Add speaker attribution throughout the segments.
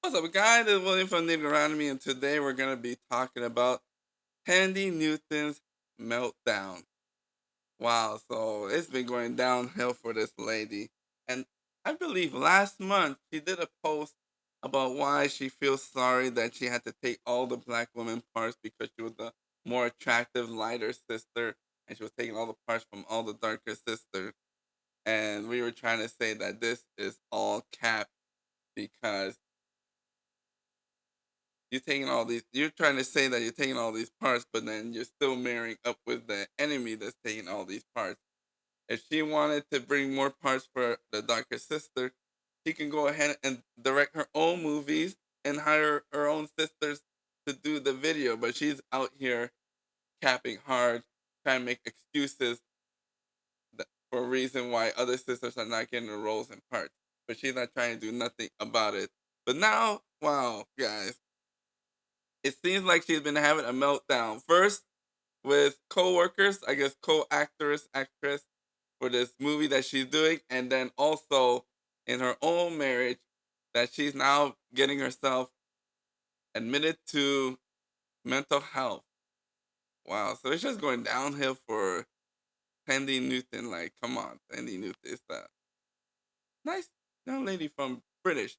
Speaker 1: What's up, guys? This is William from Deuteronomy, and today we're going to be talking about Thandie Newton's meltdown. Wow, so it's been going downhill for this lady. And I believe last month she did a post about why she feels sorry that she had to take all the black women parts because she was the more attractive, lighter sister, and she was taking all the parts from all the darker sisters. And we were trying to say that this is all cap because you're trying to say that you're taking all these parts, but then you're still marrying up with the enemy that's taking all these parts. If she wanted to bring more parts for the darker sister, she can go ahead and direct her own movies and hire her own sisters to do the video. But she's out here capping hard, trying to make excuses for a reason why other sisters are not getting the roles and parts. But she's not trying to do nothing about it. But now, wow, guys, it seems like she's been having a meltdown. First with co-workers, I guess actress for this movie that she's doing, and then also in her own marriage that she's now getting herself admitted to mental health. Wow, so it's just going downhill for Thandie Newton. Like, come on, Thandie Newton is that nice young lady from British.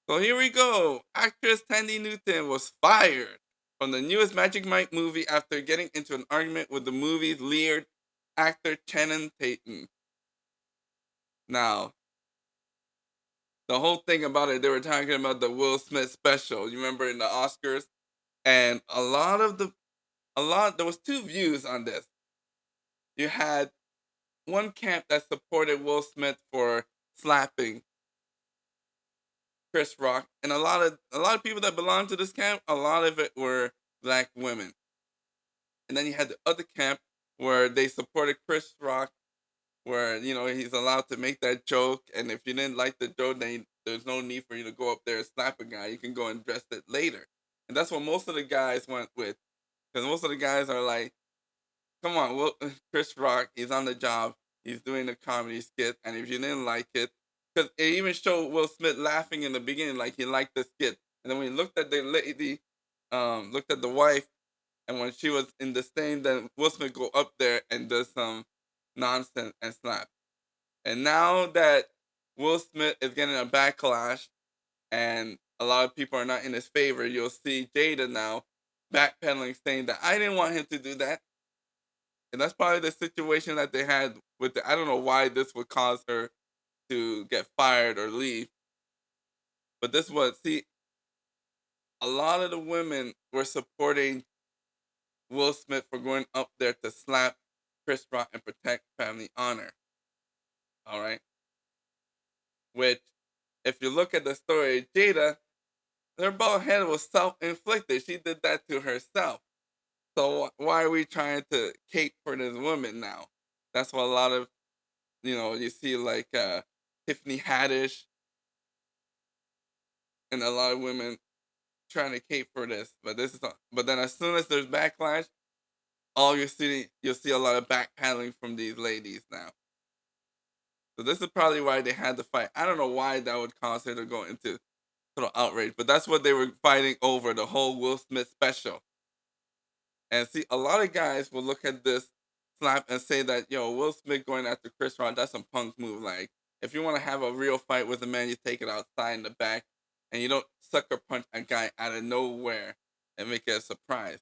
Speaker 1: So here we go. Actress Thandie Newton was fired from the newest Magic Mike movie after getting into an argument with the movie's lead actor Channing Tatum. Now, the whole thing about it, they were talking about the Will Smith special. You remember in the Oscars, and there was two views on this. You had one camp that supported Will Smith for slapping Chris Rock, and a lot of people that belonged to this camp, a lot of it were black women. And then you had the other camp where they supported Chris Rock, where he's allowed to make that joke, and if you didn't like the joke, then there's no need for you to go up there and slap a guy. You can go and address it later, and that's what most of the guys went with, because most of the guys are like, "Come on, Will, Chris Rock, he's on the job, he's doing a comedy skit, and if you didn't like it, because it even showed Will Smith laughing in the beginning, like he liked the skit, and then when he looked at the lady, looked at the wife, and when she was in the stain, then Will Smith go up there and does some nonsense and slap. And now that Will Smith is getting a backlash and a lot of people are not in his favor, you'll see Jada now backpedaling, saying that I didn't want him to do that. And that's probably the situation that they had with I don't know why this would cause her to get fired or leave. But this was, see, a lot of the women were supporting Will Smith for going up there to slap Chris Rock and protect family honor. All right. Which, if you look at the story, Jada, her bald head was self inflicted. She did that to herself. So why are we trying to cape for this woman now? That's what a lot of, you see like Tiffany Haddish and a lot of women trying to cape for this. But this is not, but then as soon as there's backlash, all you'll see a lot of backpedaling from these ladies now. So this is probably why they had to fight. I don't know why that would cause her to go into total outrage, but that's what they were fighting over, the whole Will Smith special. And see, a lot of guys will look at this slap and say that, Will Smith going after Chris Rock, that's a punk move. Like, if you want to have a real fight with a man, you take it outside in the back and you don't sucker punch a guy out of nowhere and make it a surprise.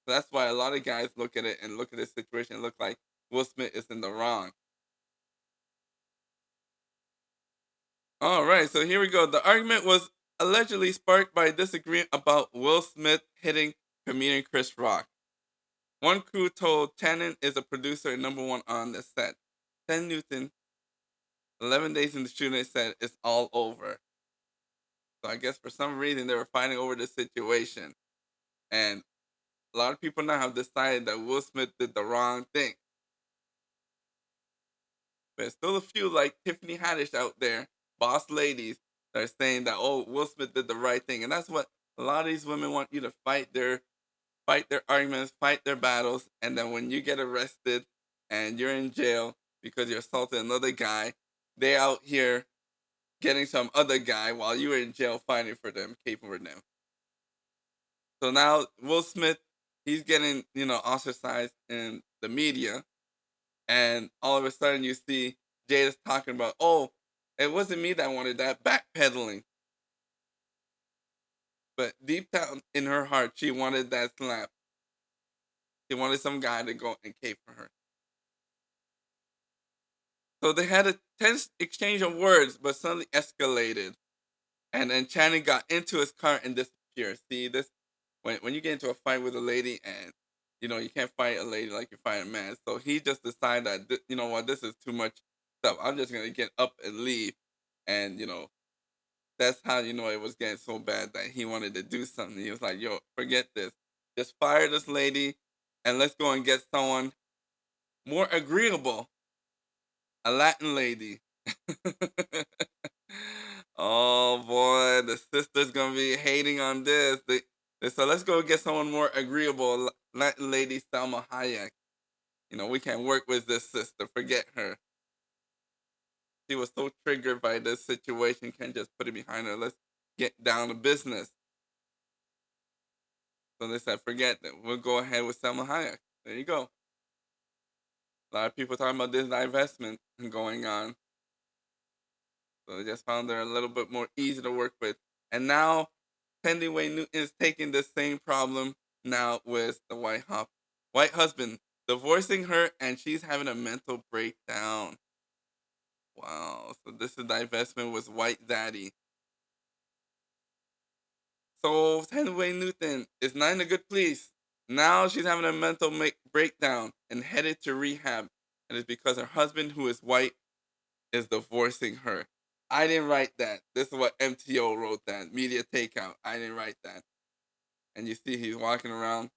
Speaker 1: So that's why a lot of guys look at it and look at this situation and look like Will Smith is in the wrong. All right, so here we go. The argument was allegedly sparked by a disagreement about Will Smith hitting comedian Chris Rock. One crew told Channing is a producer and number one on the set. Thandie Newton, 11 days in the shooting, said it's all over. So I guess for some reason they were fighting over this situation. And a lot of people now have decided that Will Smith did the wrong thing. There's still a few like Tiffany Haddish out there, boss ladies, that are saying that, oh, Will Smith did the right thing. And that's what a lot of these women want you to fight their arguments, fight their battles, and then when you get arrested and you're in jail because you assaulted another guy, they out here getting some other guy while you were in jail fighting for them, caping for them. So now Will Smith, he's getting, ostracized in the media, and all of a sudden you see Jada's talking about, oh, it wasn't me that wanted that backpedaling, but deep down in her heart, she wanted that slap. She wanted some guy to go and cape for her. So they had a tense exchange of words, but suddenly escalated. And then Channing got into his car and disappeared. See this when you get into a fight with a lady, and you can't fight a lady like you fight a man. So he just decided that you know what, this is too much stuff. I'm just gonna get up and leave. And that's how it was getting so bad that he wanted to do something. He was like, "Yo, forget this. Just fire this lady, and let's go and get someone more agreeable, a Latin lady." Oh boy, the sister's gonna be hating on this. So let's go get someone more agreeable, Latin lady Salma Hayek. We can't work with this sister. Forget her. She was so triggered by this situation. Can't just put it behind her. Let's get down to business. So they said, forget that. We'll go ahead with Salma Hayek. There you go. A lot of people talking about this divestment going on. So they just found her a little bit more easy to work with. And now Thandiwe Newton is taking the same problem now with the white husband, divorcing her, and she's having a mental breakdown. Wow. So this is divestment with white zaddy. So Thandiwe Newton is not in a good place. Now she's having a mental breakdown and headed to rehab. And it's because her husband, who is white, is divorcing her. I didn't write that. This is what MTO wrote that. Media takeout. I didn't write that. And you see he's walking around.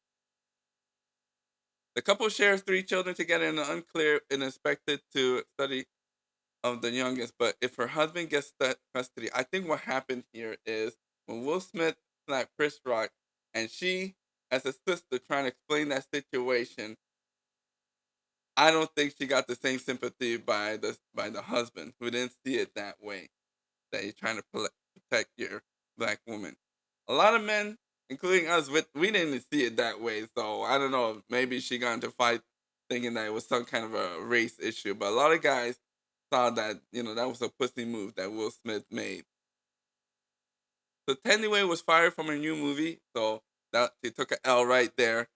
Speaker 1: The couple shares 3 children together in the unclear and expected to study of the youngest. But if her husband gets that custody, I think what happened here is when Will Smith slapped Chris Rock, and she, as a sister, trying to explain that situation, I don't think she got the same sympathy by the husband, who didn't see it that way, that you're trying to protect your black woman. A lot of men, including us, we didn't see it that way. So I don't know. Maybe she got into fight thinking that it was some kind of a race issue. But a lot of guys saw that that was a pussy move that Will Smith made. So Thandiwe was fired from her new movie. So that she took an L right there,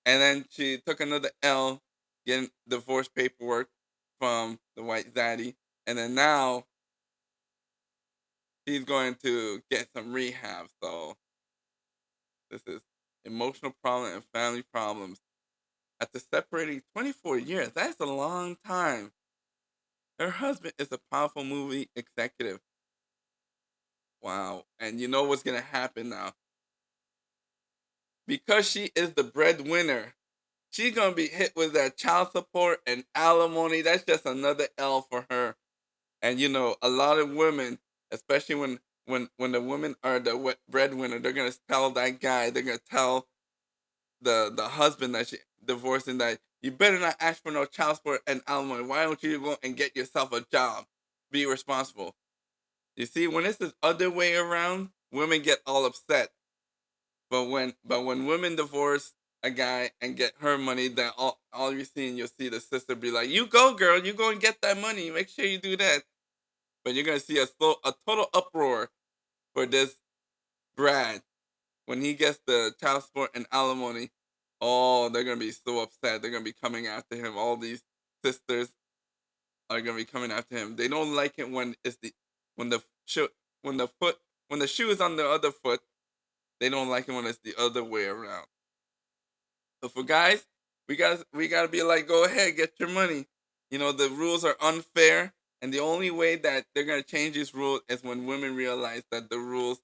Speaker 1: and then she took another L getting divorce paperwork from the white zaddy, and then now she's going to get some rehab. So this is emotional problem and family problems. After separating 24 years, that's a long time. Her husband is a powerful movie executive. Wow. And you know what's going to happen now? Because she is the breadwinner, she's going to be hit with that child support and alimony. That's just another L for her. And a lot of women, especially when the women are the breadwinner, they're going to tell that guy, they're going to tell the husband that she divorcing, that you better not ask for no child support and alimony. Why don't you go and get yourself a job? Be responsible. You see, when it's this other way around, women get all upset. But when women divorce a guy and get her money, then all you're seeing, you'll see the sister be like, "You go, girl. You go and get that money. Make sure you do that." But you're gonna see a total uproar for this Brad when he gets the child support and alimony. Oh, they're gonna be so upset. They're gonna be coming after him. All these sisters are gonna be coming after him. They don't like it when when the shoe when the foot when the shoe is on the other foot. They don't like it when it's the other way around. So for guys, we gotta be like, go ahead, get your money. The rules are unfair, and the only way that they're gonna change these rules is when women realize that the rules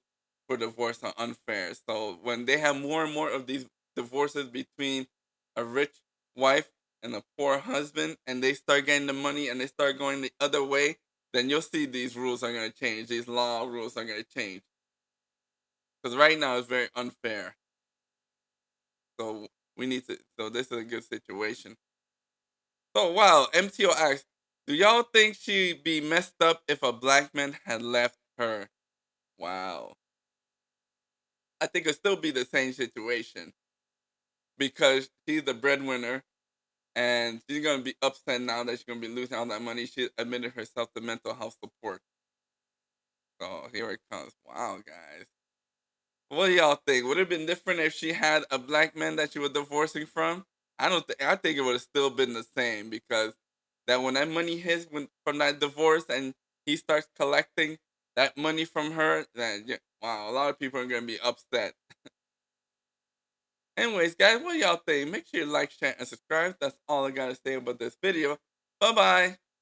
Speaker 1: for divorce are unfair. So when they have more and more of these divorces between a rich wife and a poor husband, and they start getting the money and they start going the other way, then you'll see these rules are gonna change. These law rules are gonna change. Because right now it's very unfair. So we need to. So this is a good situation. So wow, MTO asks, do y'all think she'd be messed up if a black man had left her. Wow. I think it'll still be the same situation because she's the breadwinner and she's gonna be upset now that she's gonna be losing all that money. She admitted herself to mental health support. So here it comes. Wow, guys. What do y'all think? Would it have been different if she had a black man that she was divorcing from? I don't think. I think it would have still been the same because that when that money hits from that divorce and he starts collecting that money from her, then yeah, wow, a lot of people are gonna be upset. Anyways, guys, what do y'all think? Make sure you like, share, and subscribe. That's all I gotta say about this video. Bye bye.